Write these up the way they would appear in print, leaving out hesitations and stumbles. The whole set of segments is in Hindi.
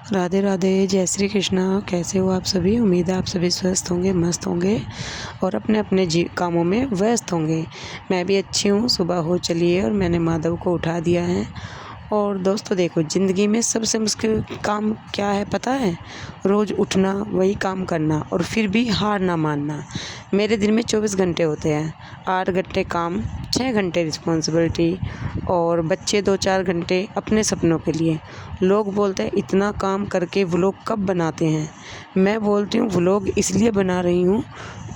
राधे राधे, जय श्री कृष्णा। कैसे हो आप सभी? उम्मीद है आप सभी स्वस्थ होंगे, मस्त होंगे और अपने अपने कामों में व्यस्त होंगे। मैं भी अच्छी हूँ। सुबह हो चली है और मैंने माधव को उठा दिया है। और दोस्तों देखो, ज़िंदगी में सबसे मुश्किल काम क्या है पता है? रोज़ उठना, वही काम करना और फिर भी हार ना मानना। मेरे दिन में 24 घंटे होते हैं। 8 घंटे काम, 6 घंटे रिस्पॉन्सिबिलिटी और बच्चे 2-4 घंटे अपने सपनों के लिए। लोग बोलते हैं इतना काम करके व्लॉग कब बनाते हैं? मैं बोलती हूँ व्लॉग इसलिए बना रही हूँ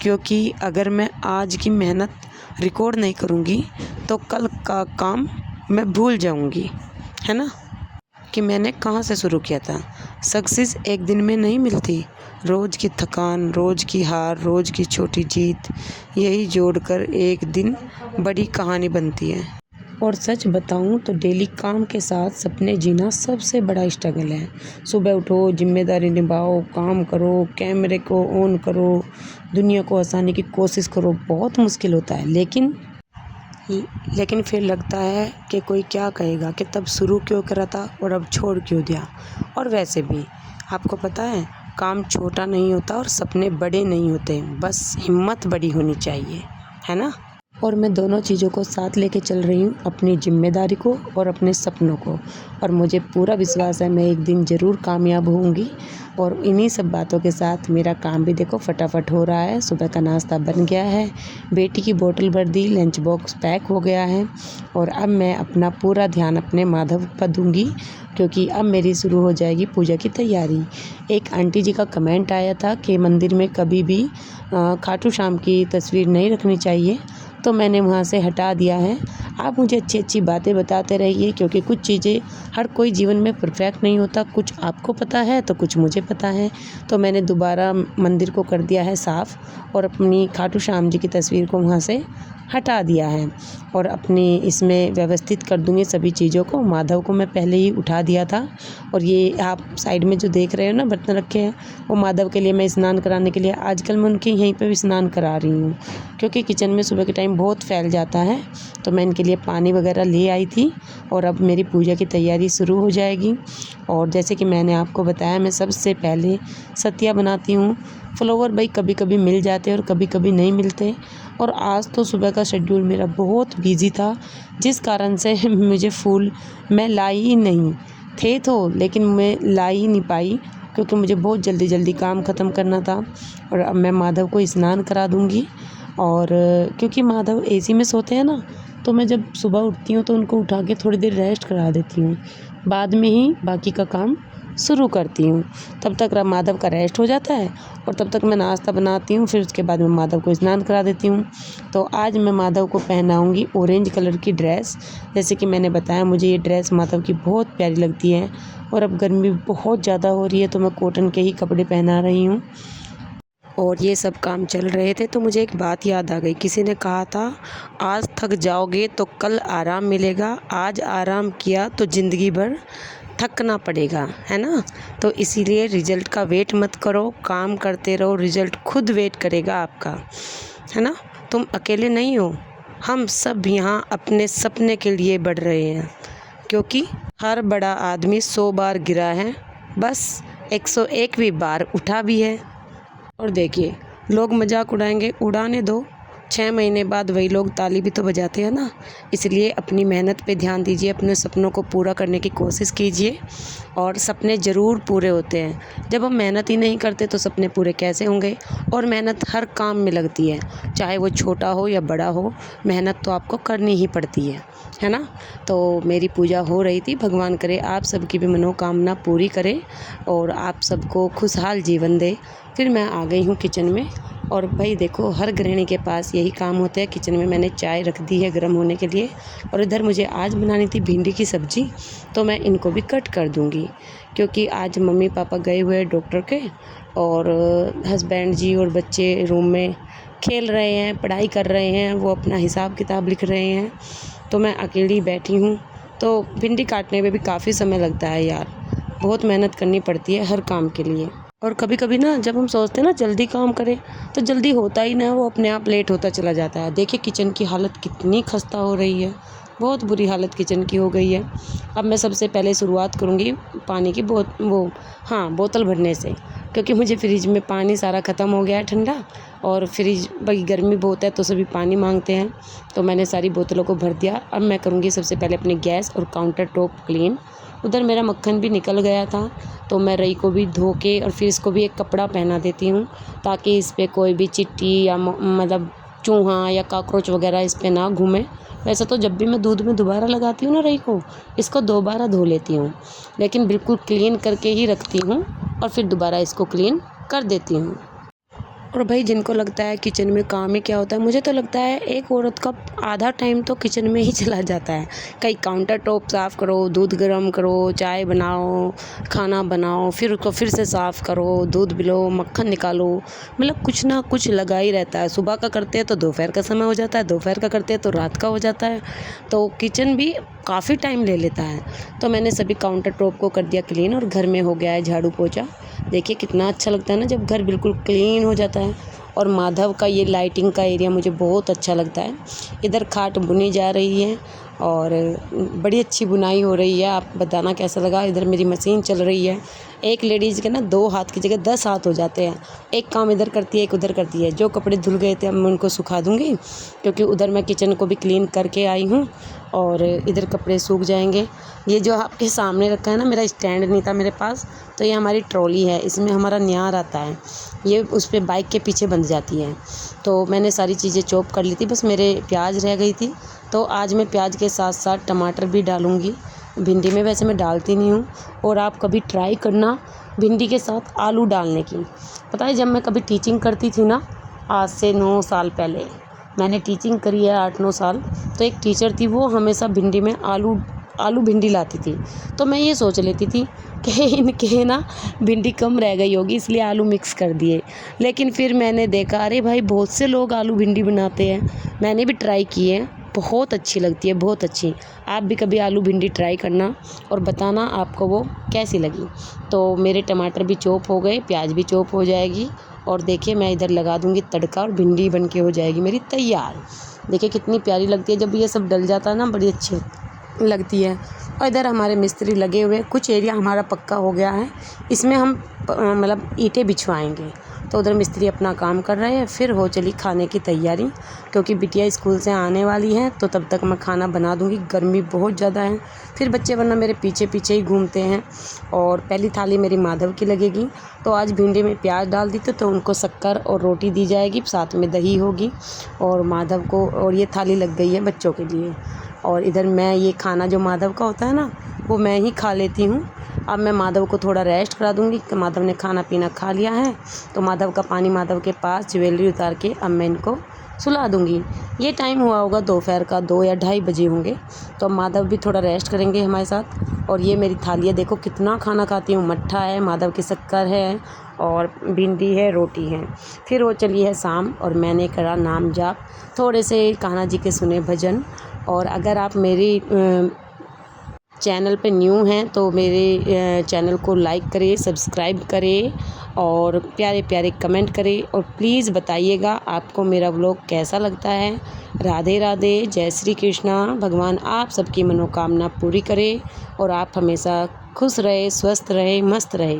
क्योंकि अगर मैं आज की मेहनत रिकॉर्ड नहीं करूँगी तो कल का काम मैं भूल जाऊँगी, है ना? कि मैंने कहाँ से शुरू किया था। सक्सेस एक दिन में नहीं मिलती। रोज़ की थकान, रोज़ की हार, रोज़ की छोटी जीत, यही जोड़कर एक दिन बड़ी कहानी बनती है। और सच बताऊं तो डेली काम के साथ सपने जीना सबसे बड़ा स्ट्रगल है। सुबह उठो, जिम्मेदारी निभाओ, काम करो, कैमरे को ऑन करो, दुनिया को हंसाने की कोशिश करो। बहुत मुश्किल होता है, लेकिन फिर लगता है कि कोई क्या कहेगा कि तब शुरू क्यों करा था और अब छोड़ क्यों दिया। और वैसे भी आपको पता है, काम छोटा नहीं होता और सपने बड़े नहीं होते, बस हिम्मत बड़ी होनी चाहिए, है ना? और मैं दोनों चीज़ों को साथ लेके चल रही हूँ, अपनी जिम्मेदारी को और अपने सपनों को। और मुझे पूरा विश्वास है मैं एक दिन ज़रूर कामयाब होऊंगी। और इन्हीं सब बातों के साथ मेरा काम भी देखो फटाफट हो रहा है। सुबह का नाश्ता बन गया है, बेटी की बोतल भर दी, लंच बॉक्स पैक हो गया है और अब मैं अपना पूरा ध्यान अपने माधव पर दूँगी क्योंकि अब मेरी शुरू हो जाएगी पूजा की तैयारी। एक आंटी जी का कमेंट आया था कि मंदिर में कभी भी खाटू श्याम की तस्वीर नहीं रखनी चाहिए, तो मैंने वहाँ से हटा दिया है। आप मुझे अच्छी अच्छी बातें बताते रहिए क्योंकि कुछ चीज़ें हर कोई जीवन में परफेक्ट नहीं होता। कुछ आपको पता है तो कुछ मुझे पता है। तो मैंने दोबारा मंदिर को कर दिया है साफ़ और अपनी खाटू श्याम जी की तस्वीर को वहाँ से हटा दिया है और अपनी इसमें व्यवस्थित कर दूँगी सभी चीज़ों को। माधव को मैं पहले ही उठा दिया था और ये आप साइड में जो देख रहे हो ना बर्तन रखे हैं, वो माधव के लिए मैं स्नान कराने के लिए आजकल मैं उनके यहीं पे भी स्नान करा रही हूँ क्योंकि किचन में सुबह के टाइम बहुत फैल जाता है। तो मैं इनके लिए पानी वगैरह ले आई थी और अब मेरी पूजा की तैयारी शुरू हो जाएगी। और जैसे कि मैंने आपको बताया, मैं सबसे पहले सतिया बनाती हूँ। फ्लावर भाई कभी कभी मिल जाते हैं और कभी कभी नहीं मिलते। और आज तो सुबह का शेड्यूल मेरा बहुत बिजी था जिस कारण से मुझे फूल मैं लाई ही नहीं थे तो, लेकिन मैं ला ही नहीं पाई क्योंकि मुझे बहुत जल्दी जल्दी काम ख़त्म करना था। और अब मैं माधव को स्नान करा दूँगी और क्योंकि माधव एसी में सोते हैं ना, तो मैं जब सुबह उठती हूँ तो उनको उठा के थोड़ी देर रेस्ट करा देती हूँ, बाद में ही बाकी का काम शुरू करती हूँ। तब तक माधव का रेस्ट हो जाता है और तब तक मैं नाश्ता बनाती हूँ, फिर उसके बाद मैं माधव को स्नान करा देती हूँ। तो आज मैं माधव को पहनाऊँगी ऑरेंज कलर की ड्रेस। जैसे कि मैंने बताया, मुझे ये ड्रेस माधव की बहुत प्यारी लगती है और अब गर्मी बहुत ज़्यादा हो रही है तो मैं कॉटन के ही कपड़े पहना रही हूँ। और ये सब काम चल रहे थे तो मुझे एक बात याद आ गई। किसी ने कहा था आज थक जाओगे तो कल आराम मिलेगा, आज आराम किया तो ज़िंदगी भर थकना पड़ेगा, है ना? तो इसीलिए रिज़ल्ट का वेट मत करो, काम करते रहो, रिज़ल्ट खुद वेट करेगा आपका, है ना? तुम अकेले नहीं हो, हम सब यहाँ अपने सपने के लिए बढ़ रहे हैं क्योंकि हर बड़ा आदमी 100 बार गिरा है, बस 101वीं बार उठा भी है। और देखिए, लोग मजाक उड़ाएंगे, उड़ाने दो, 6 महीने बाद वही लोग ताली भी तो बजाते हैं ना। इसलिए अपनी मेहनत पे ध्यान दीजिए, अपने सपनों को पूरा करने की कोशिश कीजिए और सपने ज़रूर पूरे होते हैं। जब हम मेहनत ही नहीं करते तो सपने पूरे कैसे होंगे? और मेहनत हर काम में लगती है, चाहे वो छोटा हो या बड़ा हो, मेहनत तो आपको करनी ही पड़ती है ना? तो मेरी पूजा हो रही थी। भगवान करे आप सबकी भी मनोकामना पूरी करे और आप सबको खुशहाल जीवन दे। फिर मैं आ गई हूँ किचन में और भाई देखो, हर गृहिणी के पास यही काम होता है। किचन में मैंने चाय रख दी है गर्म होने के लिए और इधर मुझे आज बनानी थी भिंडी की सब्ज़ी, तो मैं इनको भी कट कर दूँगी क्योंकि आज मम्मी पापा गए हुए हैं डॉक्टर के और हस्बैंड जी और बच्चे रूम में खेल रहे हैं, पढ़ाई कर रहे हैं, वो अपना हिसाब किताब लिख रहे हैं, तो मैं अकेली बैठी हूँ। तो भिंडी काटने में भी काफ़ी समय लगता है यार, बहुत मेहनत करनी पड़ती है हर काम के लिए। और कभी कभी ना जब हम सोचते हैं ना जल्दी काम करें तो जल्दी होता ही ना, वो अपने आप लेट होता चला जाता है। देखिए किचन की हालत कितनी खस्ता हो रही है, बहुत बुरी हालत किचन की हो गई है। अब मैं सबसे पहले शुरुआत करूँगी पानी की बोतल भरने से, क्योंकि मुझे फ्रिज में पानी सारा ख़त्म हो गया है ठंडा, और फ्रिज भाई गर्मी बहुत है तो सभी पानी मांगते हैं। तो मैंने सारी बोतलों को भर दिया। अब मैं करूँगी सबसे पहले अपने गैस और काउंटर टॉप क्लीन। उधर मेरा मक्खन भी निकल गया था, तो मैं रई को भी धो के और फिर इसको भी एक कपड़ा पहना देती हूँ, ताकि इस पर कोई भी चिट्टी या मतलब चूहा या कॉकरोच वगैरह इस पर ना घूमे। वैसे तो जब भी मैं दूध में दोबारा लगाती हूँ ना रई को, इसको दोबारा धो लेती हूँ, लेकिन बिल्कुल क्लीन करके ही रखती हूँ और फिर दोबारा इसको क्लीन कर देती हूँ। और भाई जिनको लगता है किचन में काम ही क्या होता है, मुझे तो लगता है एक औरत का आधा टाइम तो किचन में ही चला जाता है। कहीं काउंटर टॉप साफ़ करो, दूध गर्म करो, चाय बनाओ, खाना बनाओ, फिर उसको फिर से साफ़ करो, दूध बिलो, मक्खन निकालो, मतलब कुछ ना कुछ लगा ही रहता है। सुबह का करते हैं तो दोपहर का समय हो जाता है, दोपहर का करते हैं तो रात का हो जाता है, तो किचन भी काफ़ी टाइम ले लेता है। तो मैंने सभी काउंटर टॉप को कर दिया क्लीन और घर में हो गया है झाड़ू पोछा। देखिए कितना अच्छा लगता है ना जब घर बिल्कुल क्लीन हो जाता है। और माधव का ये लाइटिंग का एरिया मुझे बहुत अच्छा लगता है। इधर खाट बुनी जा रही है और बड़ी अच्छी बुनाई हो रही है, आप बताना कैसा लगा। इधर मेरी मशीन चल रही है। एक लेडीज़ के ना 2 हाथ की जगह 10 हाथ हो जाते हैं, एक काम इधर करती है एक उधर करती है। जो कपड़े धुल गए थे अब मैं उनको सुखा दूँगी, क्योंकि उधर मैं किचन को भी क्लीन करके आई हूँ और इधर कपड़े सूख जाएंगे। ये जो आपके सामने रखा है ना, मेरा स्टैंड नहीं था मेरे पास, तो ये हमारी ट्रॉली है, इसमें हमारा न्यार आता है, ये उस पे बाइक के पीछे बंध जाती है। तो मैंने सारी चीज़ें चॉप कर ली थी, बस मेरे प्याज रह गई थी, तो आज मैं प्याज के साथ साथ टमाटर भी डालूँगी। भिंडी में वैसे मैं डालती नहीं हूँ, और आप कभी ट्राई करना भिंडी के साथ आलू डालने की। पता है जब मैं कभी टीचिंग करती थी ना, आज से 9 साल पहले मैंने टीचिंग करी है, 8-9 साल, तो एक टीचर थी वो हमेशा भिंडी में आलू भिंडी लाती थी। तो मैं ये सोच लेती थी कि इनके ना भिंडी कम रह गई होगी इसलिए आलू मिक्स कर दिए, लेकिन फिर मैंने देखा अरे भाई बहुत से लोग आलू भिंडी बनाते हैं। मैंने भी ट्राई की है, बहुत अच्छी लगती है, बहुत अच्छी। आप भी कभी आलू भिंडी ट्राई करना और बताना आपको वो कैसी लगी। तो मेरे टमाटर भी चॉप हो गए, प्याज भी चॉप हो जाएगी, और देखिए मैं इधर लगा दूँगी तड़का और भिंडी बन के हो जाएगी मेरी तैयार। देखिए कितनी प्यारी लगती है जब ये सब डल जाता है ना, बड़ी अच्छी लगती है। और इधर हमारे मिस्त्री लगे हुए, कुछ एरिया हमारा पक्का हो गया है, इसमें हम मतलब ईंटें बिछवाएंगे। तो उधर मिस्त्री अपना काम कर रहे हैं। फिर हो चली खाने की तैयारी, क्योंकि बिटिया स्कूल से आने वाली है, तो तब तक मैं खाना बना दूंगी। गर्मी बहुत ज़्यादा है, फिर बच्चे वरना मेरे पीछे पीछे ही घूमते हैं। और पहली थाली मेरी माधव की लगेगी, तो आज भिंडी में प्याज डाल दी तो उनको शक्कर और रोटी दी जाएगी, साथ में दही होगी। और माधव को, और ये थाली लग गई है बच्चों के लिए। और इधर मैं ये खाना जो माधव का होता है ना, वो मैं ही खा लेती हूँ। अब मैं माधव को थोड़ा रेस्ट करा दूँगी कि माधव ने खाना पीना खा लिया है, तो माधव का पानी माधव के पास, ज्वेलरी उतार के अब मैं इनको सुला दूँगी। ये टाइम हुआ होगा दोपहर का 2 या 2:30 बजे होंगे, तो माधव भी थोड़ा रेस्ट करेंगे हमारे साथ। और ये मेरी थाली है, देखो कितना खाना खाती हूँ। मट्ठा है, माधव की शक्कर है, और भिंडी है, रोटी है। फिर वो चली है शाम, और मैंने करा नाम जाप, थोड़े से कान्हा जी के सुने भजन। और अगर आप मेरी चैनल पे न्यू हैं तो मेरे चैनल को लाइक करें, सब्सक्राइब करें और प्यारे प्यारे कमेंट करें, और प्लीज़ बताइएगा आपको मेरा व्लॉग कैसा लगता है। राधे राधे, जय श्री कृष्णा। भगवान आप सबकी मनोकामना पूरी करे और आप हमेशा खुश रहे, स्वस्थ रहे, मस्त रहे।